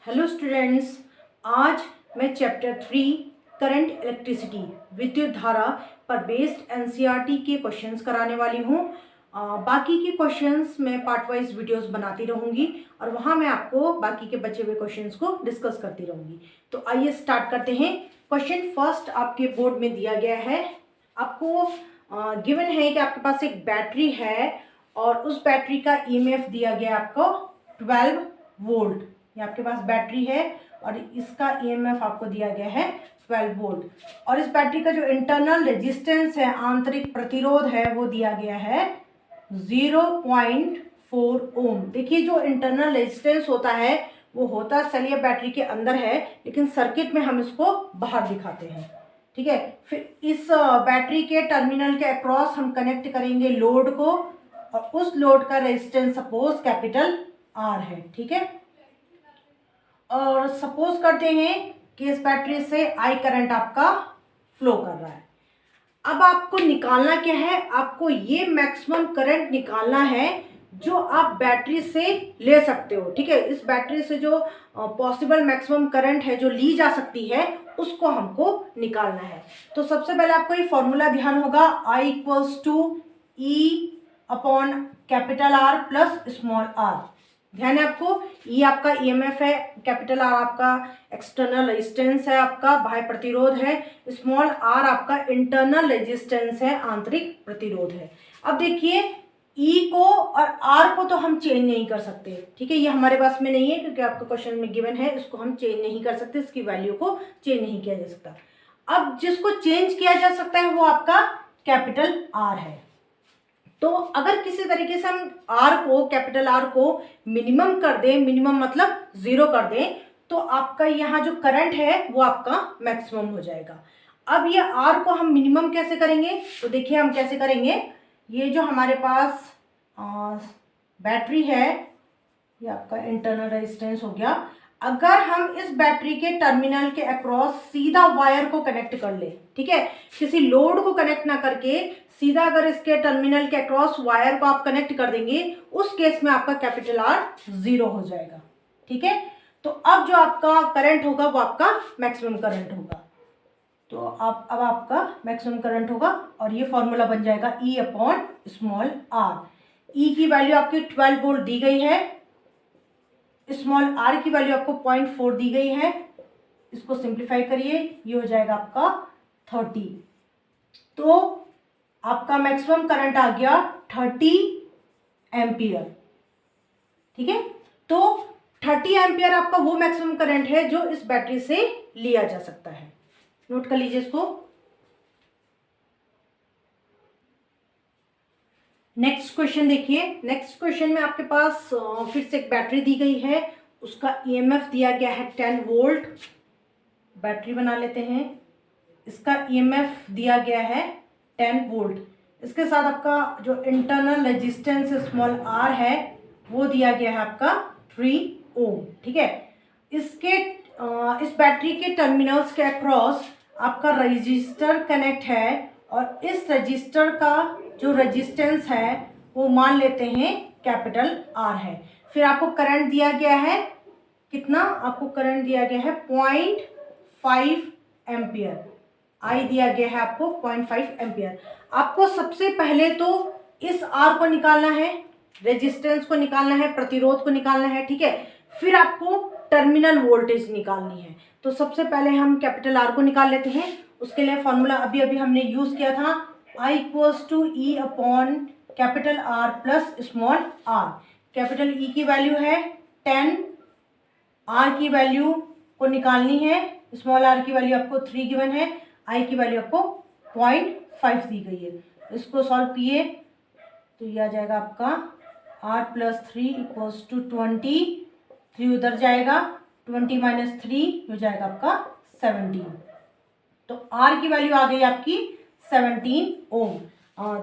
Hello students, आज मैं chapter 3 current electricity विद्युत धारा पर बेस्ड एनसीईआरटी के क्वेश्चंस कराने वाली हूँ। बाकी के क्वेश्चंस मैं पार्ट वाइज वीडियोस बनाती रहूँगी और वहाँ मैं आपको बाकी के बचे हुए क्वेश्चंस को डिस्कस करती रहूँगी। तो आइए स्टार्ट करते हैं। क्वेश्चन फर्स्ट आपके बोर्ड में दिया गया है। आपको गिवन है कि आपके पास एक बैटरी है और उस बैटरी का ईएमएफ दिया गया आपको 12 वोल्ट। ये आपके पास बैटरी है और इसका ईएमएफ आपको दिया गया है 12 वोल्ट और इस बैटरी का जो इंटरनल रेजिस्टेंस है, आंतरिक प्रतिरोध है, वो दिया गया है 0.4 ओम। देखिए, जो इंटरनल रेजिस्टेंस होता है वो होता सेल बैटरी के अंदर है, लेकिन सर्किट में हम इसको बाहर दिखाते हैं। ठीक है, फिर इस बैटरी के टर्मिनल के अक्रॉस हम कनेक्ट करेंगे लोड को और उस लोड का रेजिस्टेंस सपोज कैपिटल आर है। ठीक है, और सपोज करते हैं कि इस बैटरी से आई करंट आपका फ्लो कर रहा है। अब आपको निकालना क्या है? आपको ये मैक्सिमम करंट निकालना है जो आप बैटरी से ले सकते हो। ठीक है, इस बैटरी से जो पॉसिबल मैक्सिमम करंट है जो ली जा सकती है उसको हमको निकालना है। तो सबसे पहले आपको ये फॉर्मूला ध्यान होगा, I equals to E upon capital R plus small R. ध्यान है आपको, ये आपका ईएमएफ है, कैपिटल आर आपका एक्सटर्नल रेजिस्टेंस है, आपका बाह्य प्रतिरोध है, स्मॉल आर आपका इंटरनल रेजिस्टेंस है, आंतरिक प्रतिरोध है। अब देखिए, ई को और आर को तो हम चेंज नहीं कर सकते। ठीक है, ये हमारे पास में नहीं है क्योंकि आपको क्वेश्चन में गिवन है, इसको हम चेंज नहीं कर सकते, इसकी वैल्यू को चेंज नहीं किया जा सकता। अब जिसको चेंज किया जा सकता है वो आपका कैपिटल आर है। तो अगर किसी तरीके से हम आर को, कैपिटल आर को मिनिमम कर दें, मिनिमम मतलब 0 कर दें, तो आपका यहाँ जो करंट है वो आपका मैक्सिमम हो जाएगा। अब ये आर को हम मिनिमम कैसे करेंगे? तो देखिए हम कैसे करेंगे। ये जो हमारे पास बैटरी है, ये आपका इंटरनल रेजिस्टेंस हो गया। अगर हम इस बैटरी के टर्मिनल के अक्रॉस सीधा वायर को कनेक्ट कर ले, ठीक है, किसी लोड को कनेक्ट ना करके सीधा अगर इसके टर्मिनल के अक्रॉस वायर को आप कनेक्ट कर देंगे, उस केस में आपका कैपिटल आर 0 हो जाएगा। ठीक है, तो अब जो आपका करंट होगा वो आपका मैक्सिमम करंट होगा। तो अब आपका मैक्सिमम करंट होगा और ये फॉर्मूला बन जाएगा E अपॉन स्मॉल आर। ई की वैल्यू आपकी 12 वोल्ट दी गई है, स्मॉल आर की वैल्यू आपको 0.4 दी गई है। इसको सिंप्लीफाई करिए, ये हो जाएगा आपका 30। तो आपका मैक्सिमम करंट आ गया 30 एम्पियर। ठीक है, तो 30 एम्पियर आपका वो मैक्सिमम करंट है जो इस बैटरी से लिया जा सकता है। नोट कर लीजिए इसको। नेक्स्ट क्वेश्चन देखिए। नेक्स्ट क्वेश्चन में आपके पास फिर से एक बैटरी दी गई है, उसका ईएमएफ दिया गया है 10 वोल्ट। बैटरी बना लेते हैं, इसका ईएमएफ दिया गया है 10 वोल्ट। इसके साथ आपका जो इंटरनल रेजिस्टेंस स्मॉल आर है वो दिया गया है आपका 3 ओम। ठीक है, इसके इस बैटरी के टर्मिनल्स के अक्रॉस आपका रजिस्टर कनेक्ट है और इस रजिस्टर का जो रेजिस्टेंस है वो मान लेते हैं कैपिटल आर है। फिर आपको करंट दिया गया है कितना? आपको करंट दिया गया है 0.5 एम्पियर। आई दिया गया है आपको 0.5 एम्पियर। आपको सबसे पहले तो इस आर को निकालना है, रेजिस्टेंस को निकालना है, प्रतिरोध को निकालना है। ठीक है, फिर आपको टर्मिनल वोल्टेज निकालनी है। तो सबसे पहले हम कैपिटल आर को निकाल लेते हैं। उसके लिए फॉर्मूला अभी अभी हमने यूज किया था, I equals to E upon capital R plus small R. Capital E की वैल्यू है 10, आर की वैल्यू को निकालनी है, स्मॉल आर की वैल्यू आपको 3 गिवन है, आई की वैल्यू आपको 0.5 दी गई है। इसको सॉल्व किए तो ये आ जाएगा आपका r प्लस 3 इक्वल्स टू 20। 3 उधर जाएगा, 20 माइनस 3 हो जाएगा आपका 17। तो r की वैल्यू आ गई आपकी 17 ओम।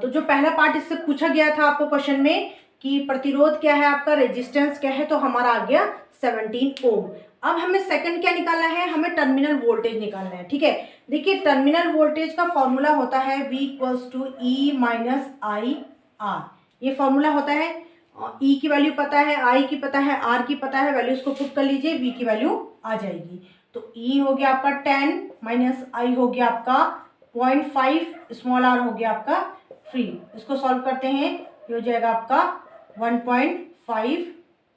तो जो पहला पार्ट इससे पूछा गया था आपको क्वेश्चन में कि प्रतिरोध क्या है आपका, रेजिस्टेंस क्या है, तो हमारा आ गया 17 ओम। अब हमें सेकंड क्या निकालना है? हमें टर्मिनल वोल्टेज निकालना है। ठीक है, देखिए टर्मिनल वोल्टेज का फॉर्मूला होता है V equals to E minus I R. ये फॉर्मूला होता है ई की वैल्यू पता है, आई की पता है, आर की पता है, वैल्यूज को पुट कर लीजिए, वी की वैल्यू आ जाएगी। तो ई हो गया आपका 10 माइनस आई हो गया आपका 0.5, स्मॉल आर हो गया आपका 3। इसको सॉल्व करते हैं, ये हो जाएगा आपका 1.5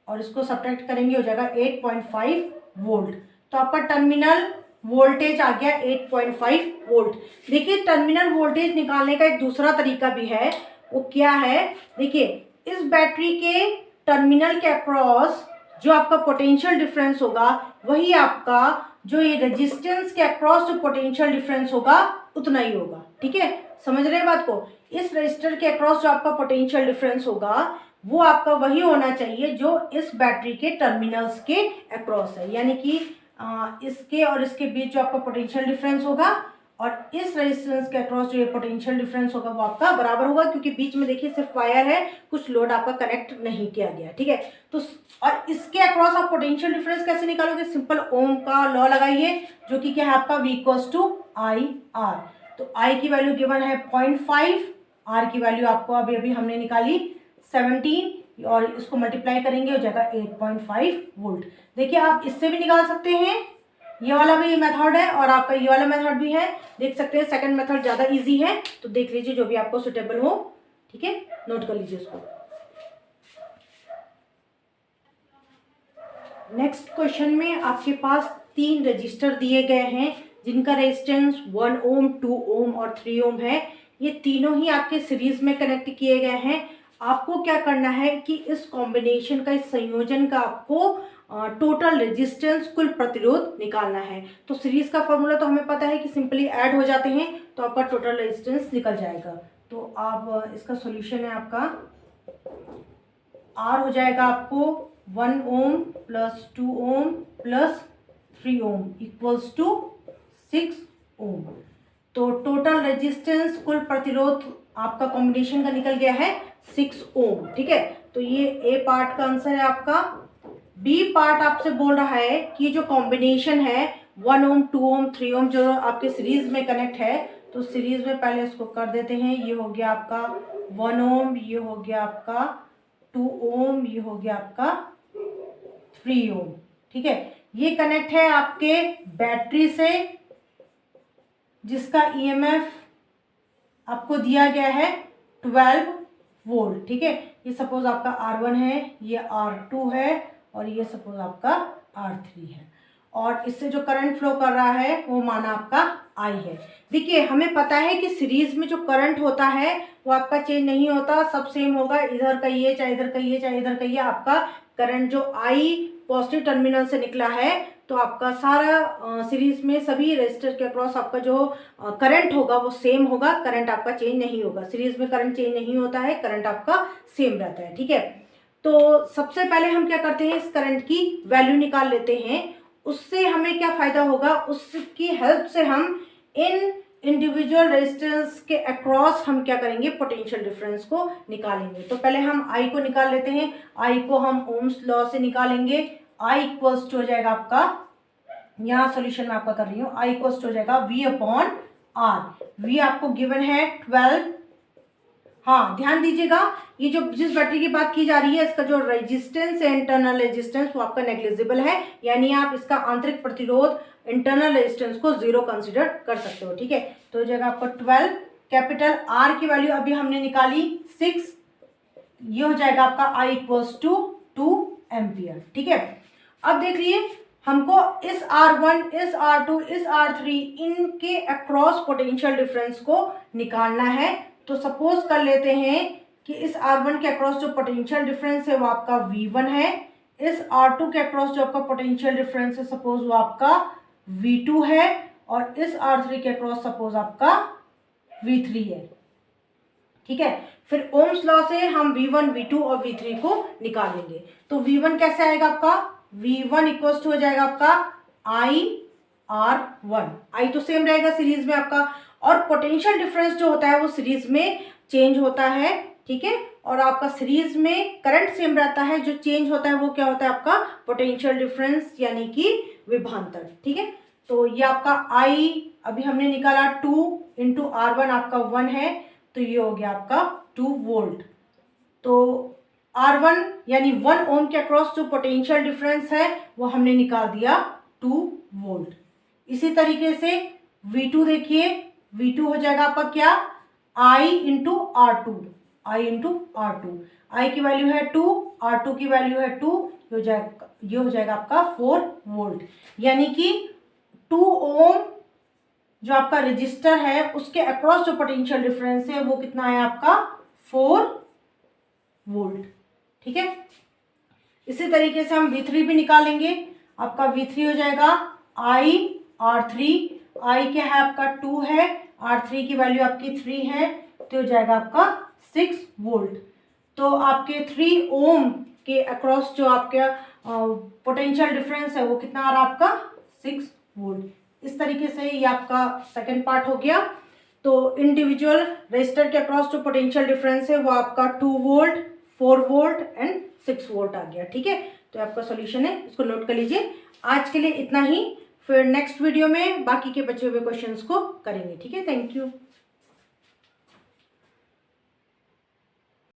और इसको सब्ट्रैक्ट करेंगे हो जाएगा 8.5 वोल्ट। तो आपका टर्मिनल वोल्टेज आ गया 8.5 वोल्ट। देखिए टर्मिनल वोल्टेज निकालने का एक दूसरा तरीका भी है, वो क्या है, देखिए इस बैटरी के टर्मिनल के अक्रॉस जो आपका पोटेंशियल डिफरेंस होगा वही आपका जो ये रेजिस्टेंस के अक्रॉस जो पोटेंशियल डिफरेंस होगा उतना ही होगा। ठीक है, समझ रहे हैं बात को। इस रजिस्टर के अक्रॉस जो आपका पोटेंशियल डिफरेंस होगा वो आपका वही होना चाहिए जो इस बैटरी के टर्मिनल्स के अक्रॉस है, यानी कि इसके और इसके बीच जो आपका पोटेंशियल डिफरेंस होगा और इस रेजिस्टेंस के अक्रॉस जो ये पोटेंशियल डिफरेंस होगा वो आपका बराबर होगा, क्योंकि बीच में देखिए सिर्फ वायर है, कुछ लोड आपका कनेक्ट नहीं किया गया। ठीक है, तो और इसके अक्रॉस आप पोटेंशियल डिफरेंस कैसे निकालोगे, सिंपल ओम का लॉ लगाइए जो कि क्या है आपका V equals to I R. तो आई की वैल्यू गिवन है 0.5, आर की वैल्यू आपको अभी अभी हमने निकाली 17 और इसको मल्टीप्लाई करेंगे हो जाएगा 8.5 वोल्ट। देखिए आप इससे भी निकाल सकते हैं, ये वाला भी मेथड है और आपका ये वाला मेथड भी है, देख सकते हैं। सेकंड मेथड ज़्यादा इजी है, तो देख लीजिए जो भी आपको सुटेबल हो। ठीक है, नोट कर लीजिए उसको। नेक्स्ट क्वेश्चन में आपके पास 3 रजिस्टर दिए गए हैं जिनका रेजिस्टेंस 1 ओम, 2 ओम और 3 ओम है। ये तीनों ही आपके सीरीज में कनेक्ट किए गए हैं। आपको क्या करना है कि इस कॉम्बिनेशन का, इस संयोजन का आपको टोटल रेजिस्टेंस, कुल प्रतिरोध निकालना है। तो सीरीज का फॉर्मूला तो हमें पता है कि सिंपली ऐड हो जाते हैं तो आपका टोटल रेजिस्टेंस निकल जाएगा। तो आप इसका सॉल्यूशन है आपका आर हो जाएगा आपको 1 ohm plus 2 ohm plus 3 ohm equals to 6 ohm. तो टोटल रेजिस्टेंस, कुल प्रतिरोध आपका कॉम्बिनेशन का निकल गया है 6 ओम। ठीक है, तो ये ए पार्ट का आंसर है आपका। बी पार्ट आपसे बोल रहा है कि जो कॉम्बिनेशन है 1 ओम, 2 ओम, 3 ओम जो आपके सीरीज में कनेक्ट है, तो सीरीज में पहले इसको कर देते हैं। ये हो गया आपका 1 ओम, ये हो गया आपका 2 ओम, ये हो गया आपका 3 ओम। ठीक है, ये कनेक्ट है आपके बैटरी से जिसका ईएमएफ आपको दिया गया है 12 वोल्ट। ठीक है, ये सपोज आपका R1 है, ये R2 है और ये सपोज आपका R3 है और इससे जो करंट फ्लो कर रहा है वो माना आपका I है। देखिए हमें पता है कि सीरीज में जो करंट होता है वो आपका चेंज नहीं होता, सब सेम होगा। इधर कहिए चाहे इधर कहिए चाहे इधर कहिए, आपका करंट जो I पॉजिटिव टर्मिनल से निकला है तो आपका सारा सीरीज में सभी रेजिस्टर के अक्रॉस आपका जो करंट होगा वो सेम होगा, करंट आपका चेंज नहीं होगा। सीरीज में करंट चेंज नहीं होता है, करंट आपका सेम रहता है। ठीक है, तो सबसे पहले हम क्या करते हैं, इस करंट की वैल्यू निकाल लेते हैं। उससे हमें क्या फ़ायदा होगा, उसकी हेल्प से हम इन इंडिविजुअल रेजिस्टेंस के अक्रॉस हम क्या करेंगे, पोटेंशियल डिफरेंस को निकालेंगे। तो पहले हम आई को निकाल लेते हैं। आई को हम ओम्स लॉ से निकालेंगे। आई इक्वल्स टू हो जाएगा आपका, यहाँ सोल्यूशन में आपका कर रही हूँ, आई इक्वल्स टू हो जाएगा V अपॉन आर। वी आपको गिवन है 12। हाँ ध्यान दीजिएगा, ये जो जिस बैटरी की बात की जा रही है इसका जो रेजिस्टेंस है, इंटरनल रेजिस्टेंस, वो आपका नेग्लिजिबल है, यानी आप इसका आंतरिक प्रतिरोध, इंटरनल रेजिस्टेंस को 0 कंसिडर कर सकते हो। ठीक है, तो हो जाएगा आपका 12। कैपिटल आर की वैल्यू अभी हमने निकाली 6, ये हो जाएगा आपका I इक्वल्स टू 2 एम्पियर। ठीक है, अब देख लिए हमको इस R1, इस R2, इस R3 इनके अक्रॉस पोटेंशियल डिफरेंस को निकालना है। तो सपोज कर लेते हैं कि इस R1 के अक्रॉस जो पोटेंशियल डिफरेंस है वो आपका V1 है, इस R2 के अक्रॉस जो आपका पोटेंशियल डिफरेंस है सपोज वो आपका V2 है और इस R3 के अक्रॉस सपोज आपका V3 है। ठीक है, फिर ओम्स लॉ से हम V1, V2 और V3 को निकालेंगे। तो V1 कैसे आएगा आपका, V1 इक्वल्स टू हो जाएगा आपका IR1। I तो सेम रहेगा सीरीज में आपका, और पोटेंशियल डिफरेंस जो होता है वो सीरीज में चेंज होता है। ठीक है, और आपका सीरीज में करंट सेम रहता है, जो चेंज होता है वो क्या होता है आपका पोटेंशियल डिफरेंस यानी कि विभवांतर। ठीक है, तो ये आपका I अभी हमने निकाला 2 इंटू R1 आपका 1 है, तो ये हो गया आपका 2 वोल्ट। तो R1 यानी 1 ओम के अक्रॉस जो पोटेंशियल डिफरेंस है वो हमने निकाल दिया 2 वोल्ट। इसी तरीके से V2 देखिए, V2 हो जाएगा आपका क्या, I into R2, I into R2, I की वैल्यू है 2, R2 की वैल्यू है 2, ये हो जाएगा आपका 4 वोल्ट। यानी कि 2 ओम जो आपका रजिस्टर है उसके अक्रॉस जो पोटेंशियल डिफरेंस है वो कितना है आपका 4 वोल्ट। ठीक है, इसी तरीके से हम V3 भी निकालेंगे। आपका V3 हो जाएगा I R3, I क्या है आपका 2 है, R3 की वैल्यू आपकी 3 है, तो हो जाएगा आपका 6 वोल्ट। तो आपके 3 ओम के अक्रॉस जो आपका पोटेंशियल डिफरेंस है वो कितना आ रहा है आपका 6 वोल्ट। इस तरीके से ये आपका सेकंड पार्ट हो गया। तो इंडिविजुअल रेजिस्टर के अक्रॉस जो पोटेंशियल डिफरेंस है वो आपका 2 वोल्ट, 4 वोल्ट एंड 6 वोल्ट आ गया। ठीक है, तो आपका सॉल्यूशन है, इसको नोट कर लीजिए। आज के लिए इतना ही, फिर नेक्स्ट वीडियो में बाकी के बचे हुए क्वेश्चंस को करेंगे। ठीक है, थैंक यू।